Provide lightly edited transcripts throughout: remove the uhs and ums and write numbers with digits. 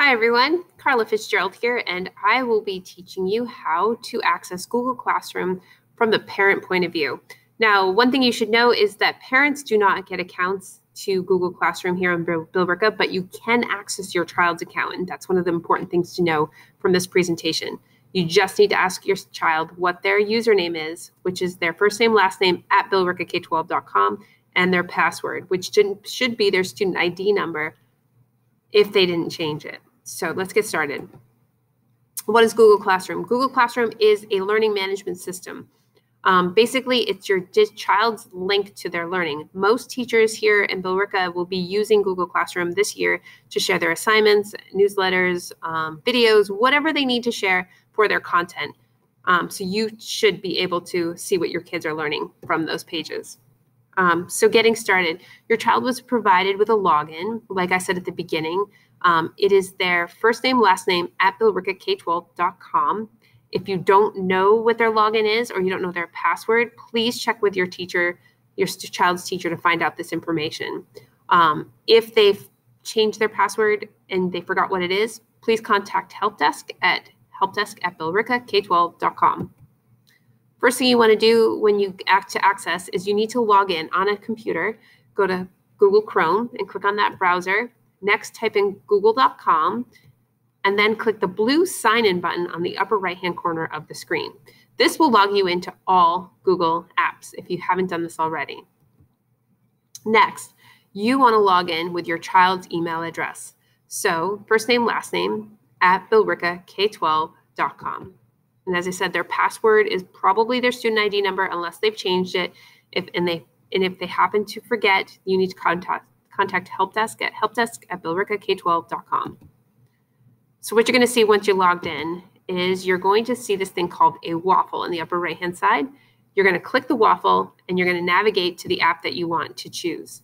Hi everyone, Carla Fitzgerald here, and I will be teaching you how to access Google Classroom from the parent point of view. Now, one thing you should know is that parents do not get accounts to Google Classroom here on Billerica, but you can access your child's account, and that's one of the important things to know from this presentation. You just need to ask your child what their username is, which is their first name, last name at billerica-k12.com, and their password, which should be their student ID number if they didn't change it. So let's get started. What is Google Classroom? Google Classroom is a learning management system. Basically, it's your child's link to their learning. Most teachers here in Billerica will be using Google Classroom this year to share their assignments, newsletters, videos, whatever they need to share for their content. So you should be able to see what your kids are learning from those pages. So getting started, your child was provided with a login, like I said at the beginning. It is their first name, last name at billerica-k12.com. If you don't know what their login is or you don't know their password, please check with your teacher, your child's teacher, to find out this information. If they've changed their password and they forgot what it is, please contact helpdesk at billerica-k12.com. First thing you want to do when you access is you need to log in on a computer. Go to Google Chrome and click on that browser. Next, type in google.com and then click the blue sign-in button on the upper right-hand corner of the screen. This will log you into all Google apps if you haven't done this already. Next, you want to log in with your child's email address. So first name, last name at billerica-k12.com. And as I said, their password is probably their student ID number unless they've changed it. If they happen to forget, you need to contact helpdesk at billerica-k12.com. So what you're going to see once you're logged in is you're going to see this thing called a waffle in the upper right-hand side. You're going to click the waffle and you're going to navigate to the app that you want to choose,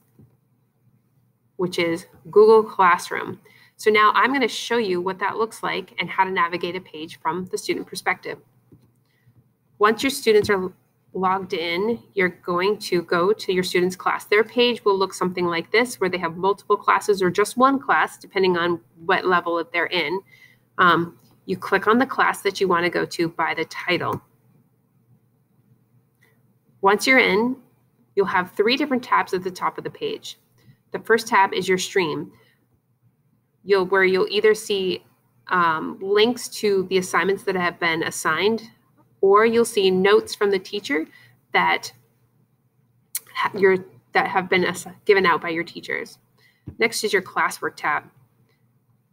which is Google Classroom. So now I'm going to show you what that looks like and how to navigate a page from the student perspective. Once your students are logged in, you're going to go to your student's class. Their page will look something like this, where they have multiple classes or just one class, depending on what level they're in. You click on the class that you want to go to by the title. Once you're in, you'll have 3 different tabs at the top of the page. The first tab is your stream. Where you'll either see links to the assignments that have been assigned, or you'll see notes from the teacher that have been given out by your teachers. Next is your classwork tab.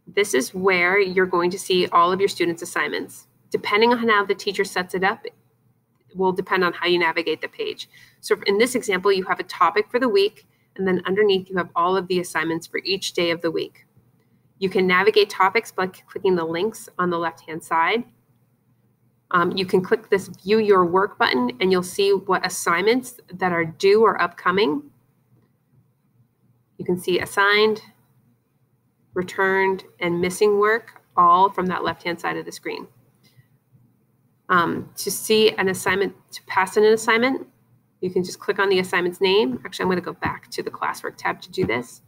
This is where you're going to see all of your students' assignments. Depending on how the teacher sets it up, it will depend on how you navigate the page. So in this example, you have a topic for the week, and then underneath you have all of the assignments for each day of the week. You can navigate topics by clicking the links on the left-hand side. You can click this View Your Work button, and you'll see what assignments that are due or upcoming. You can see assigned, returned, and missing work, all from that left-hand side of the screen. To see an assignment, to pass in an assignment, you can just click on the assignment's name. Actually, I'm going to go back to the classwork tab to do this.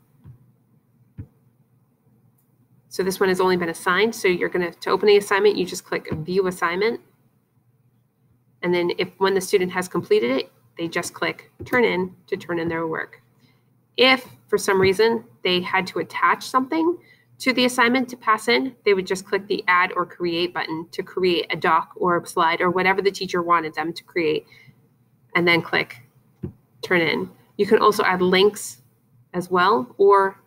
So this one has only been assigned. So you're going to open the assignment, you just click View Assignment. And then when the student has completed it, they just click Turn In to turn in their work. If for some reason they had to attach something to the assignment to pass in, they would just click the Add or Create button to create a doc or a slide or whatever the teacher wanted them to create, and then click Turn In. You can also add links as well, or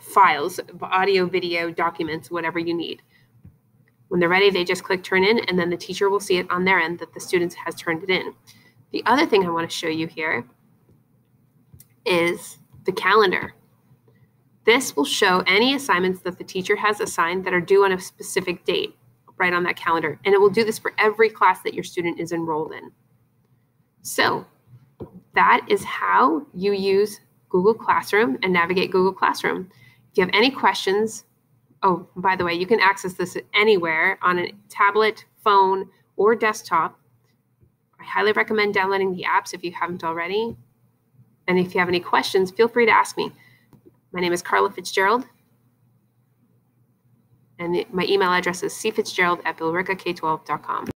files, audio, video, documents, whatever you need. When they're ready, they just click Turn In, and then the teacher will see it on their end that the student has turned it in. The other thing I want to show you here is the calendar. This will show any assignments that the teacher has assigned that are due on a specific date right on that calendar, and it will do this for every class that your student is enrolled in. So that is how you use Google Classroom and navigate Google Classroom. If you have any questions, oh, by the way, you can access this anywhere on a tablet, phone, or desktop. I highly recommend downloading the apps if you haven't already. And if you have any questions, feel free to ask me. My name is Carla Fitzgerald. And my email address is cfitzgerald@billrica12.com.